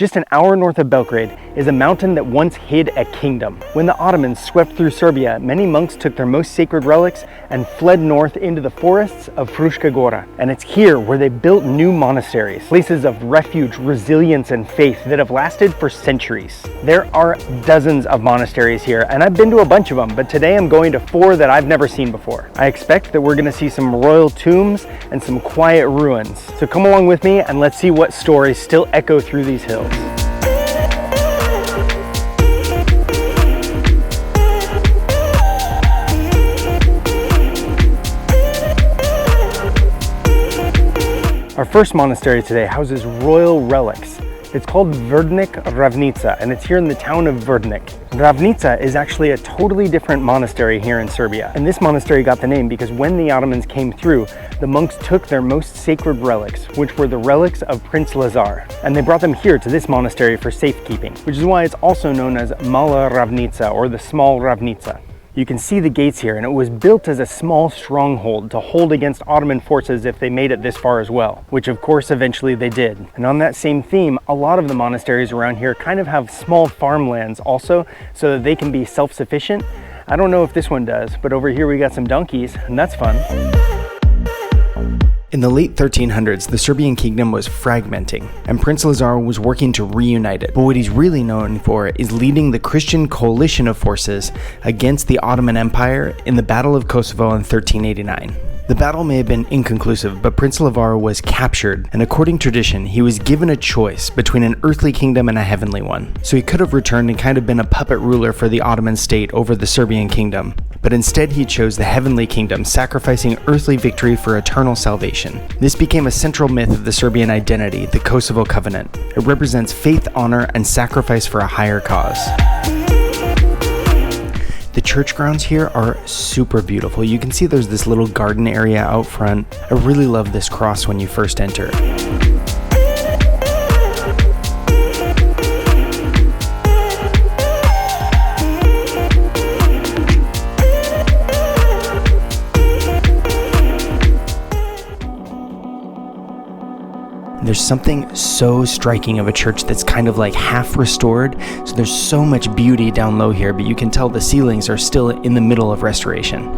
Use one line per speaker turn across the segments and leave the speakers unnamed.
Just an hour north of Belgrade is a mountain that once hid a kingdom. When the Ottomans swept through Serbia, many monks took their most sacred relics and fled north into the forests of Fruška Gora. And it's here where they built new monasteries, places of refuge, resilience, and faith that have lasted for centuries. There are dozens of monasteries here, and I've been to a bunch of them, but today I'm going to 4 that I've never seen before. I expect that we're going to see some royal tombs and some quiet ruins. So come along with me and let's see what stories still echo through these hills. Our first monastery today houses royal relics. It's called Vrdnik-Ravnica, and it's here in the town of Vrdnik. Ravnica is actually a totally different monastery here in Serbia. And this monastery got the name because when the Ottomans came through, the monks took their most sacred relics, which were the relics of Prince Lazar, and they brought them here to this monastery for safekeeping, which is why it's also known as Mala Ravnica, or the Small Ravnica. You can see the gates here, and it was built as a small stronghold to hold against Ottoman forces if they made it this far as well, which of course eventually they did. And on that same theme, a lot of the monasteries around here kind of have small farmlands also, so that they can be self-sufficient. I don't know if this one does, but over here we got some donkeys, and that's fun. In the late 1300s, the Serbian kingdom was fragmenting, and Prince Lazar was working to reunite it. But what he's really known for is leading the Christian coalition of forces against the Ottoman Empire in the Battle of Kosovo in 1389. The battle may have been inconclusive, but Prince Lazar was captured, and according to tradition, he was given a choice between an earthly kingdom and a heavenly one. So he could have returned and kind of been a puppet ruler for the Ottoman state over the Serbian kingdom. But instead he chose the heavenly kingdom, sacrificing earthly victory for eternal salvation. This became a central myth of the Serbian identity, the Kosovo Covenant. It represents faith, honor, and sacrifice for a higher cause. The church grounds here are super beautiful. You can see there's this little garden area out front. I really love this cross when you first enter. There's something so striking of a church that's kind of like half restored, so there's so much beauty down low here, but you can tell the ceilings are still in the middle of restoration.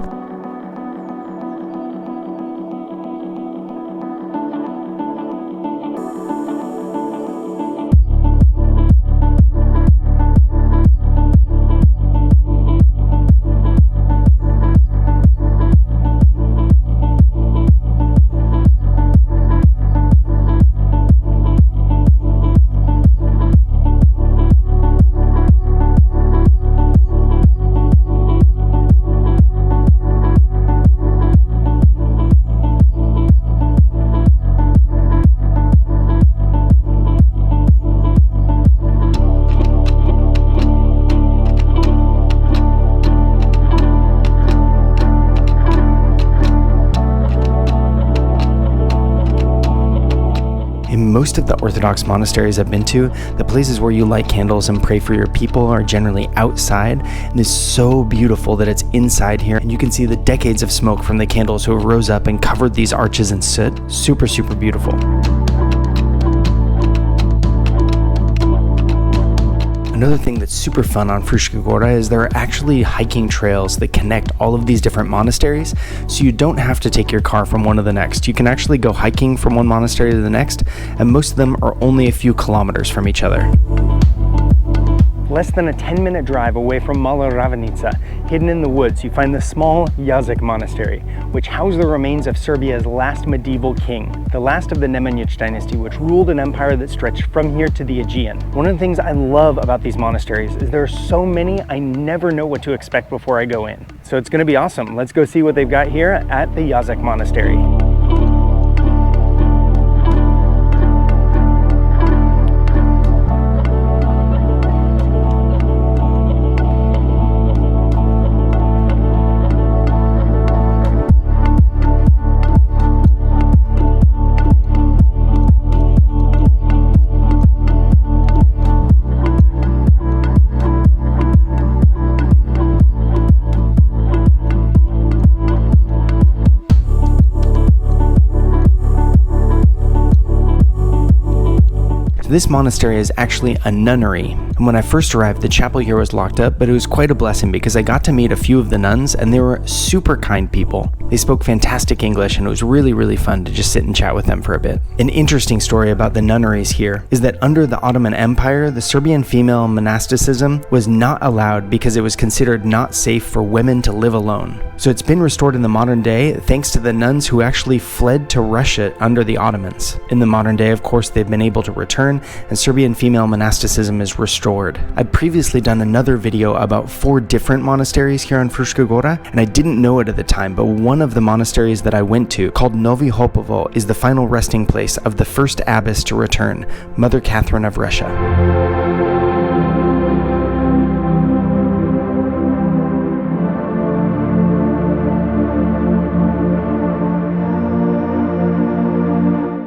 Most of the Orthodox monasteries I've been to, the places where you light candles and pray for your people are generally outside, and it's so beautiful that it's inside here, and you can see the decades of smoke from the candles who rose up and covered these arches in soot. Super, super beautiful. Another thing that's super fun on Fruška Gora is there are actually hiking trails that connect all of these different monasteries, so you don't have to take your car from one to the next. You can actually go hiking from one monastery to the next, and most of them are only a few kilometers from each other. Less than a 10-minute drive away from Mala Ravnica, hidden in the woods, you find the small Jazak Monastery, which housed the remains of Serbia's last medieval king, the last of the Nemanjić dynasty, which ruled an empire that stretched from here to the Aegean. One of the things I love about these monasteries is there are so many, I never know what to expect before I go in. So it's going to be awesome. Let's go see what they've got here at the Jazak Monastery. this monastery is actually a nunnery. And when I first arrived, the chapel here was locked up, but it was quite a blessing because I got to meet a few of the nuns and they were super kind people. They spoke fantastic English and it was really fun to just sit and chat with them for a bit. An interesting story about the nunneries here is that under the Ottoman Empire, the Serbian female monasticism was not allowed because it was considered not safe for women to live alone. So it's been restored in the modern day thanks to the nuns who actually fled to Russia under the Ottomans. In the modern day, of course, they've been able to return and Serbian female monasticism is restored. I'd previously done another video about 4 different monasteries here on Fruška Gora, and I didn't know it at the time, but one of the monasteries that I went to, called Novi Hopovo, is the final resting place of the first abbess to return, Mother Catherine of Russia.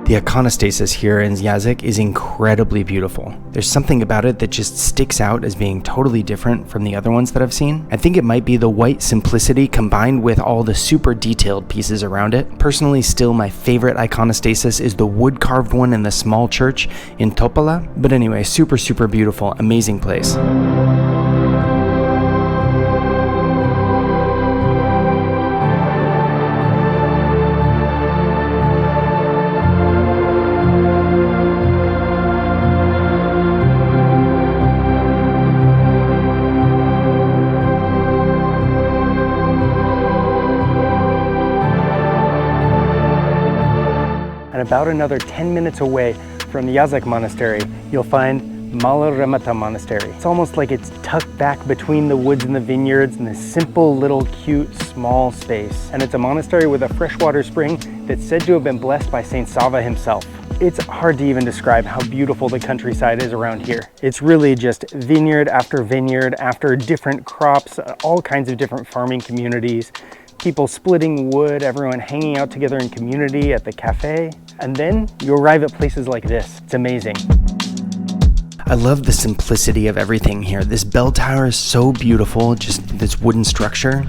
The iconostasis here in Jazak is incredibly beautiful. There's something about it that just sticks out as being totally different from the other ones that I've seen. I think it might be the white simplicity combined with all the super detailed pieces around it. Personally, still my favorite iconostasis is the wood carved one in the small church in Topola. But anyway, super beautiful, amazing place. And about another 10 minutes away from Jazak Monastery, you'll find Remeta Monastery. It's almost like it's tucked back between the woods and the vineyards in this simple little cute small space. And it's a monastery with a freshwater spring that's said to have been blessed by Saint Sava himself. It's hard to even describe how beautiful the countryside is around here. It's really just vineyard after different crops, all kinds of different farming communities, people splitting wood, everyone hanging out together in community at the cafe. And then you arrive at places like this. It's amazing. I love the simplicity of everything here. This bell tower is so beautiful, just this wooden structure.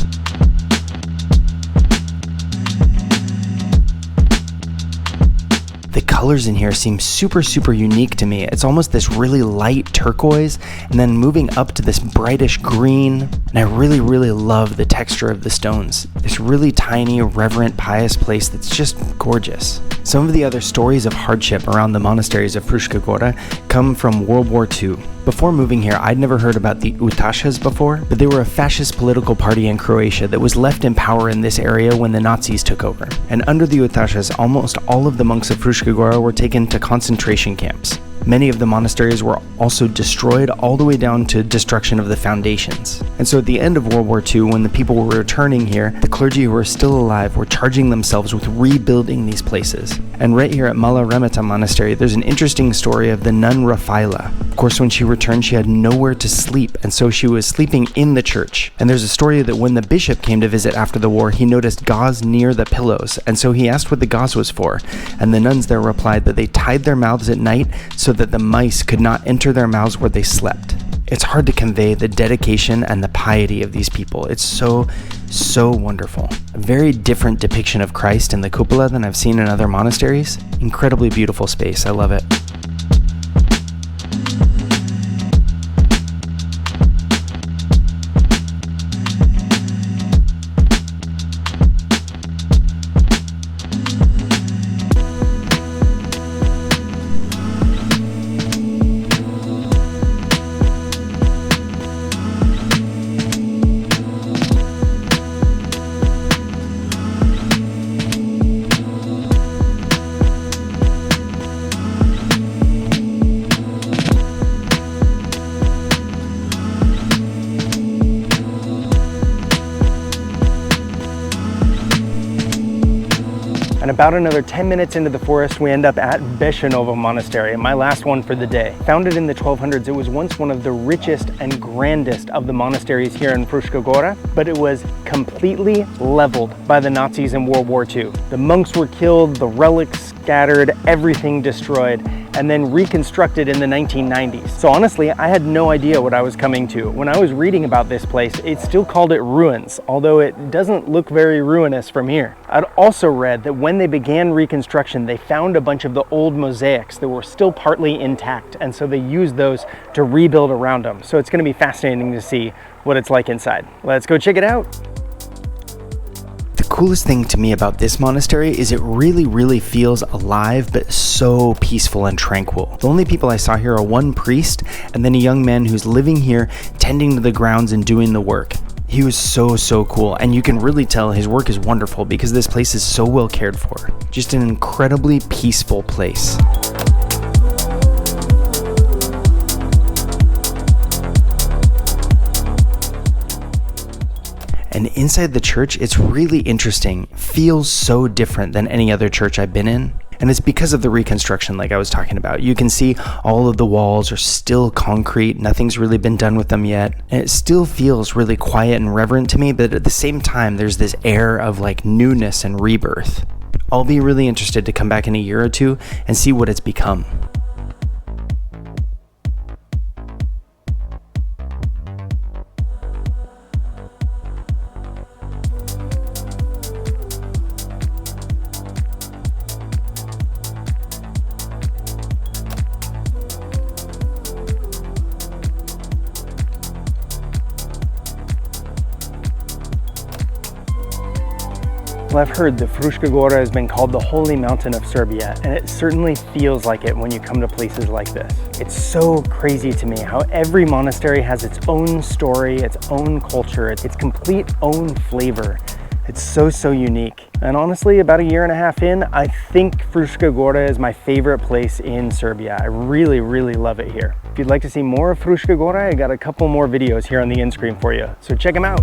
The colors in here seem super unique to me. It's almost this really light turquoise and then moving up to this brightish green. And I really love the texture of the stones. This really tiny, reverent, pious place that's just gorgeous. Some of the other stories of hardship around the monasteries of Fruška Gora come from World War II. Before moving here, I'd never heard about the Ustašas before, but they were a fascist political party in Croatia that was left in power in this area when the Nazis took over. And under the Ustašas, almost all of the monks of Fruška Gora were taken to concentration camps. Many of the monasteries were also destroyed all the way down to destruction of the foundations. And so at the end of World War II, when the people were returning here, the clergy who were still alive were charging themselves with rebuilding these places. And right here at Remeta Monastery, there's an interesting story of the nun Rafaela. Of course, when she returned, she had nowhere to sleep, and so she was sleeping in the church. And there's a story that when the bishop came to visit after the war, he noticed gauze near the pillows, and so he asked what the gauze was for. And the nuns there replied that they tied their mouths at night so that the mice could not enter their mouths where they slept. It's hard to convey the dedication and the piety of these people. It's so wonderful. A very different depiction of Christ in the cupola than I've seen in other monasteries. Incredibly beautiful space. I love it. And about another 10 minutes into the forest, we end up at Bešenovo Monastery, my last one for the day. Founded in the 1200s, it was once one of the richest and grandest of the monasteries here in Fruška Gora, but it was completely leveled by the Nazis in World War II. The monks were killed, the relics scattered, everything destroyed, and then reconstructed in the 1990s. So honestly, I had no idea what I was coming to. When I was reading about this place, it still called it ruins, although it doesn't look very ruinous from here. I'd also read that when they began reconstruction, they found a bunch of the old mosaics that were still partly intact, and so they used those to rebuild around them. So it's going to be fascinating to see what it's like inside. Let's go check it out. The coolest thing to me about this monastery is it really feels alive, but so peaceful and tranquil. The only people I saw here are one priest and then a young man who's living here, tending to the grounds and doing the work. He was so cool, and you can really tell his work is wonderful because this place is so well cared for. Just an incredibly peaceful place. And inside the church, it's really interesting. Feels so different than any other church I've been in. And it's because of the reconstruction like I was talking about. You can see all of the walls are still concrete. Nothing's really been done with them yet. And it still feels really quiet and reverent to me, but at the same time, there's this air of like newness and rebirth. I'll be really interested to come back in a year or two and see what it's become. Well, I've heard the Fruška Gora has been called the Holy Mountain of Serbia, and it certainly feels like it when you come to places like this. It's so crazy to me how every monastery has its own story, its own culture, its complete own flavor. It's so unique. And honestly, about a year and a half in, I think Fruška Gora is my favorite place in Serbia. I really love it here. If you'd like to see more of Fruška Gora, I got a couple more videos here on the end screen for you, so check them out.